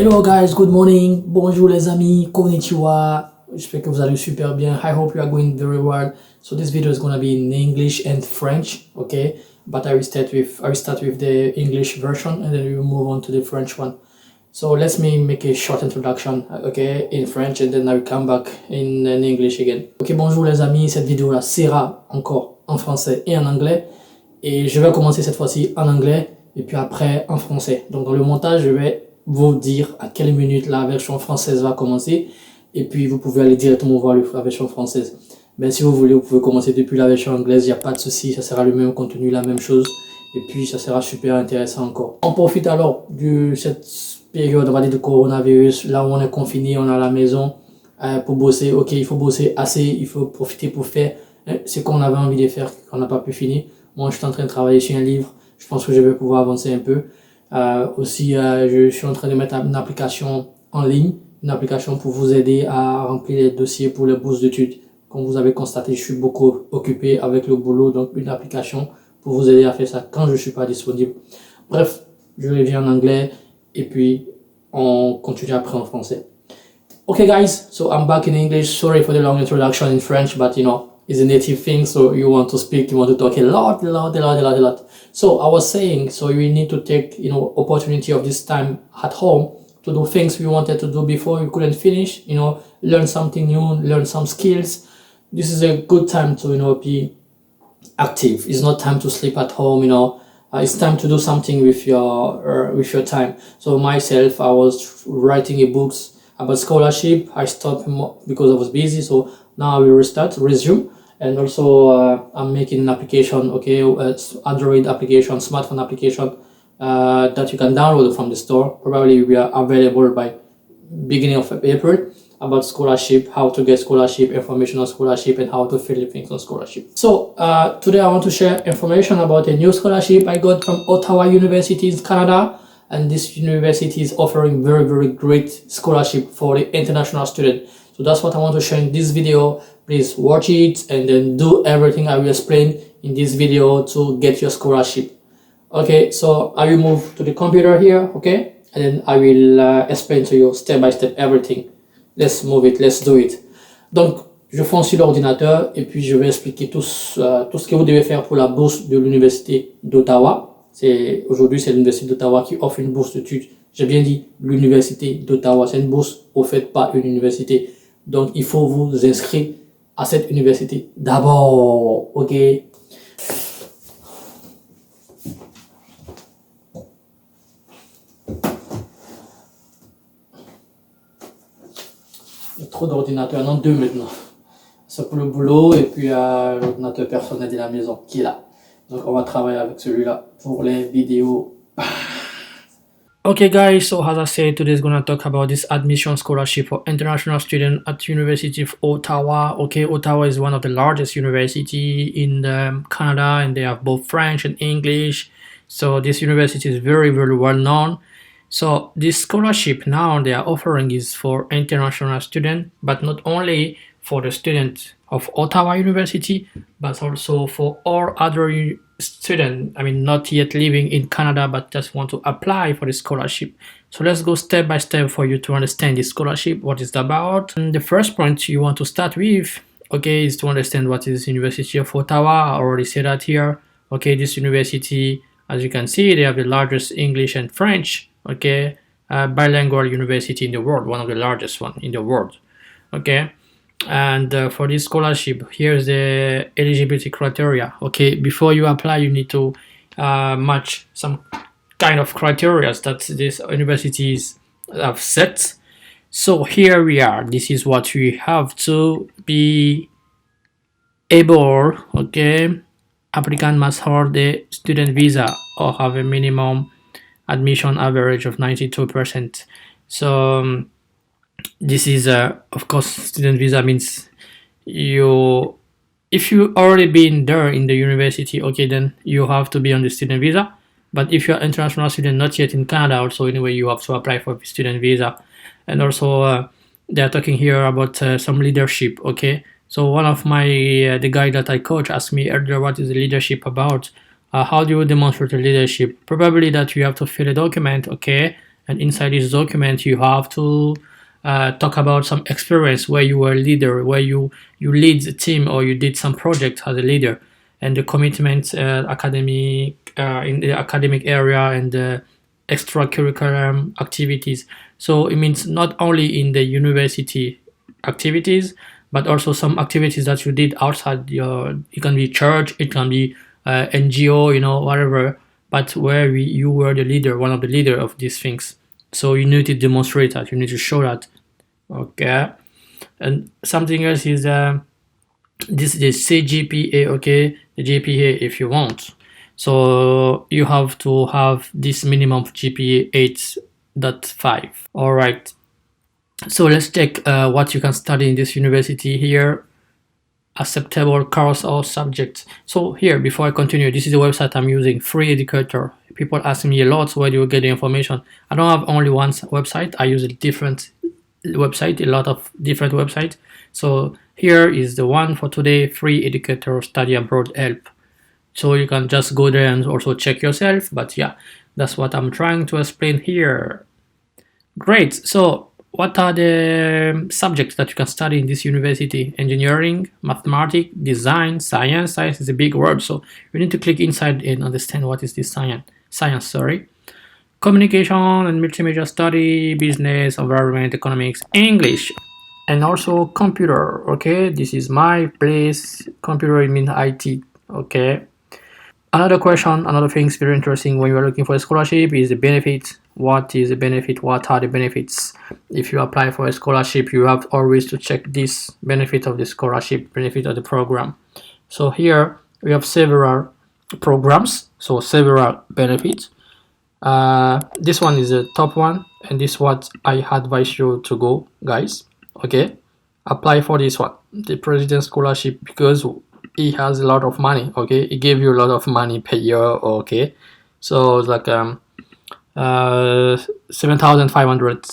Hello guys, good morning. Bonjour les amis, konnichiwa. J'espère que vous allez super bien. I hope you are going very well. So this video is gonna be in English and French, okay? But I will start with the English version and then we will move on to the French one. So let me make a short introduction, okay, in French and then I will come back in English again. Ok, bonjour les amis, cette vidéo là sera encore en français et en anglais. Et je vais commencer cette fois-ci en anglais et puis après en français. Donc dans le montage, je vais vous dire à quelle minute la version française va commencer et puis vous pouvez aller directement voir la version française. Ben, si vous voulez, vous pouvez commencer depuis la version anglaise, il n'y a pas de souci, ça sera le même contenu, la même chose et puis ça sera super intéressant encore. On profite alors de cette période, on va dire, de coronavirus, là où on est confiné, on est à la maison pour bosser. Ok, il faut bosser assez, il faut profiter pour faire ce qu'on avait envie de faire, qu'on n'a pas pu finir. Moi, je suis en train de travailler sur un livre, je pense que je vais pouvoir avancer un peu. Je suis en train de mettre une application en ligne, une application pour vous aider à remplir les dossiers pour les bourses d'études. Comme vous avez constaté, je suis beaucoup occupé avec le boulot, donc une application pour vous aider à faire ça quand je suis pas disponible. Bref, je reviens en anglais et puis on continue après en français. Okay guys, so I'm back in English. Sorry for the long introduction in French, but you know, it's a native thing, so you want to speak, you want to talk a lot. So I was saying, so we need to take, you know, opportunity of this time at home to do things we wanted to do before we couldn't finish, you know, learn something new, learn some skills. This is a good time to, you know, be active. It's not time to sleep at home, you know. It's time to do something with your time. So myself, I was writing a books about scholarship. I stopped because I was busy, so now I will resume. And also I'm making an application, okay, Android application, smartphone application that you can download from the store. Probably we are available by beginning of April, about scholarship, how to get scholarship, information on scholarship, and how to fill the things on scholarship. So today I want to share information about a new scholarship I got from Ottawa University in Canada. And this university is offering very, very great scholarship for the international student. So that's what I want to share in this video. Please watch it and then do everything I will explain in this video to get your scholarship. Okay, so I will move to the computer here, okay? And then I will explain to you step by step everything. Let's move it, let's do it. Donc, je fonce sur l'ordinateur et puis je vais expliquer tout ce que vous devez faire pour la bourse de l'université d'Ottawa. Aujourd'hui, c'est l'université d'Ottawa qui offre une bourse d'études. J'ai bien dit l'université d'Ottawa, c'est une bourse offerte par une université. Donc, il faut vous inscrire à cette université d'abord, ok? Il y a trop d'ordinateurs, non, 2 maintenant. C'est pour le boulot et puis l'ordinateur personnel de la maison qui est là. Donc on va travailler avec celui-là pour les vidéos. Okay guys, so as I said, today is gonna talk about this admission scholarship for international students at University of Ottawa. Okay, Ottawa is one of the largest university in Canada, and they have both French and English. So this university is very, very well known. So this scholarship now they are offering is for international students, but not only for the students of Ottawa University, but also for all other students, I mean, not yet living in Canada, but just want to apply for the scholarship. So let's go step by step for you to understand this scholarship, what it's about. And the first point you want to start with, okay, is to understand what is University of Ottawa. I already said that here. Okay, this university, as you can see, they have the largest English and French, okay, bilingual university in the world, one of the largest one in the world, okay. And for this scholarship, here's the eligibility criteria. Okay, before you apply, you need to match some kind of criteria that these universities have set. So here we are. This is what we have to be able. Okay, applicant must hold a student visa or have a minimum admission average of 92%. So this is of course, student visa means if you already been there in the university, okay, then you have to be on the student visa. But if you're an international student not yet in Canada, also anyway you have to apply for the student visa. And also they're talking here about some leadership. Okay, so one of my the guy that I coach asked me earlier, what is the leadership about? How do you demonstrate the leadership? Probably that you have to fill a document, okay, and inside this document you have to talk about some experience where you were a leader, where you lead a team or you did some project as a leader, and the commitment academic in the academic area and the extracurricular activities. So it means not only in the university activities, but also some activities that you did outside your. It can be church, it can be NGO, whatever. But where you were the leader, one of the leader of these things. So you need to demonstrate that. You need to show that. Okay. And something else is this is the CGPA. Okay, the GPA if you want. So you have to have this minimum GPA 8.5. All right. So let's check what you can study in this university here. Acceptable course or subject. So here, before I continue, this is the website I'm using, Free Educator. People ask me a lot, where do you get the information? I don't have only one website. I use a different website, a lot of different websites. So here is the one for today, Free Educator Study Abroad Help. So you can just go there and also check yourself. But yeah, that's what I'm trying to explain here. Great. So what are the subjects that you can study in this university? Engineering, mathematics, design, science. Science is a big word, so you need to click inside and understand what is this science. Communication and multimedia study, business, environment, economics, English, and also computer. Okay, this is my place. Computer, it means IT. Okay. Another question, another thing is very interesting when you are looking for a scholarship is the benefit. What is the benefit? What are the benefits? If you apply for a scholarship, you have always to check this benefit of the scholarship, benefit of the program. So here we have several programs, so several benefits. This one is the top one, and this is what I advise you to go, guys. Okay, apply for this one, the President Scholarship, because he has a lot of money. Okay, he gave you a lot of money per year. Okay, so it's like 7,500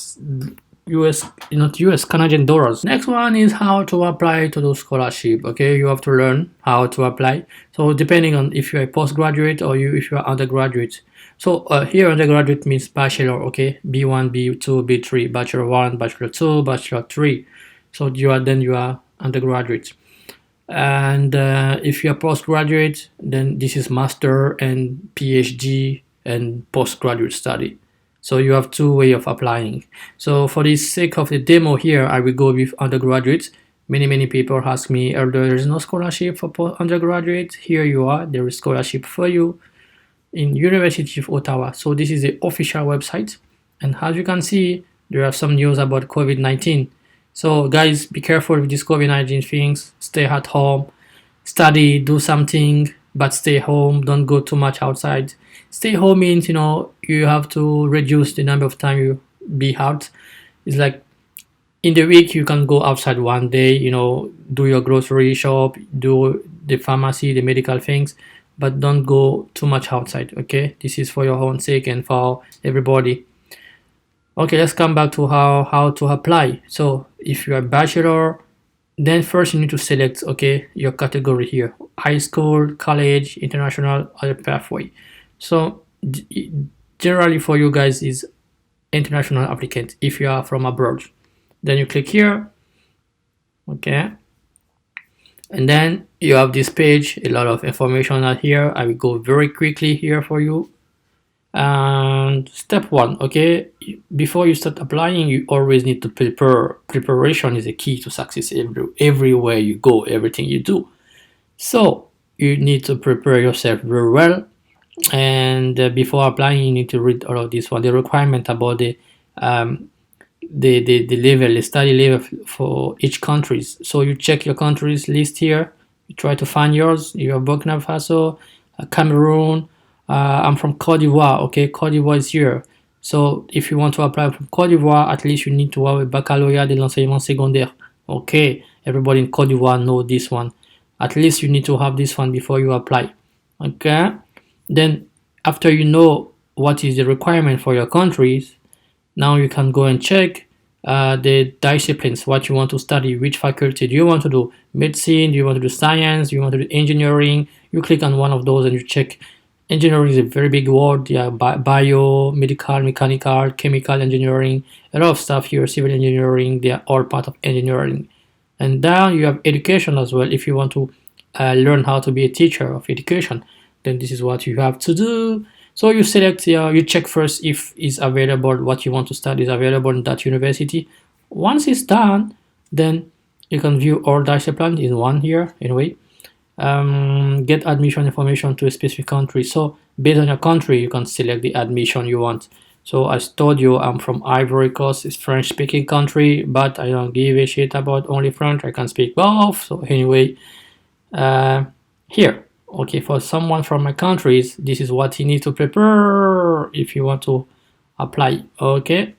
US, not US, Canadian dollars. Next one is how to apply to the scholarship. Okay, you have to learn how to apply. So depending on if you're a postgraduate or if you're undergraduate. So here undergraduate means bachelor. Okay, B1, B2, B3, bachelor 1, bachelor 2, bachelor 3. So you are undergraduate. And if you're postgraduate, then this is master and PhD and postgraduate study. So you have two ways of applying. So for the sake of the demo here, I will go with undergraduate. Many people ask me, there is no scholarship for undergraduate. Here you are, there is scholarship for you in University of Ottawa. So this is the official website. And as you can see, there are some news about COVID-19. So guys, be careful with these COVID-19 things. Stay at home, study, do something, but stay home. Don't go too much outside. Stay home means, you have to reduce the number of time you be out. It's like in the week you can go outside one day, do your grocery shop, do the pharmacy, the medical things, but don't go too much outside. Okay, this is for your own sake and for everybody. Okay, let's come back to how to apply. So if you're a bachelor, then first you need to select, okay, your category here: high school, college, international, other pathway. So generally for you guys is international applicant if you are from abroad. Then you click here, okay, and then you have this page, a lot of information out here. I will go very quickly here for you. And step one, okay, before you start applying, you always need to prepare. Preparation is a key to success everywhere you go, everything you do. So you need to prepare yourself very well, and before applying you need to read all of this one, the requirement about the level, the study level for each countries. So you check your countries list here, you try to find yours. You have Burkina Faso, Cameroon. I'm from Côte d'Ivoire. Okay, Côte d'Ivoire is here. So if you want to apply from Côte d'Ivoire, at least you need to have a baccalauréat de l'enseignement secondaire. Okay, everybody in Côte d'Ivoire know this one. At least you need to have this one before you apply. Okay, then after you know what is the requirement for your countries, now you can go and check the disciplines, what you want to study, which faculty do you want to do, medicine, do you want to do science, do you want to do engineering. You click on one of those and you check Engineering is a very big word. Yeah, bio, medical, mechanical, chemical engineering, a lot of stuff here, civil engineering, they are all part of engineering. And then you have education as well. If you want to learn how to be a teacher of education, then this is what you have to do. So you select, you check first if it's available, what you want to study is available in that university. Once it's done, then you can view all disciplines in one here anyway. Get admission information to a specific country. So based on your country, you can select the admission you want. So as told you, I'm from Ivory Coast, it's French speaking country, but I don't give a shit about only French. I can speak both. So anyway, here, okay, for someone from my countries, this is what you need to prepare if you want to apply. Okay,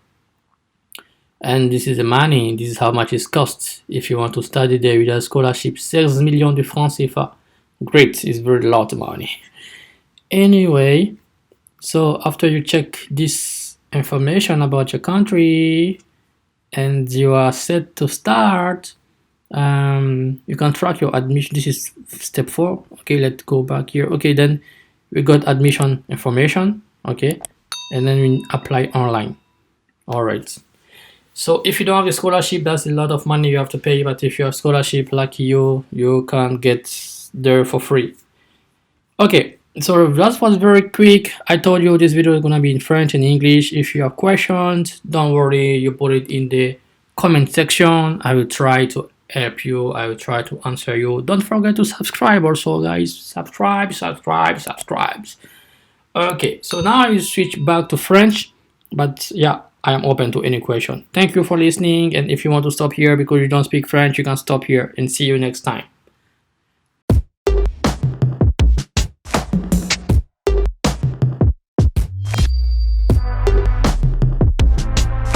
and this is the money, this is how much it costs if you want to study there with a scholarship. 16 millions de francs CFA. Great, it's very lot of money. Anyway, so after you check this information about your country and you are set to start, you can track your admission. This is step 4. Okay, let's go back here. Okay, then we got admission information. Okay, and then we apply online. All right. So if you don't have a scholarship, that's a lot of money you have to pay. But if you have scholarship like you can get there for free. Okay, so that was very quick. I told you this video is gonna be in French and English. If you have questions, don't worry, you put it in the comment section. I will try to help you. I will try to answer you. Don't forget to subscribe also, guys. Subscribe. Okay, so now I switch back to French, but yeah, I am open to any question. Thank you for listening, and if you want to stop here because you don't speak French, you can stop here, and see you next time.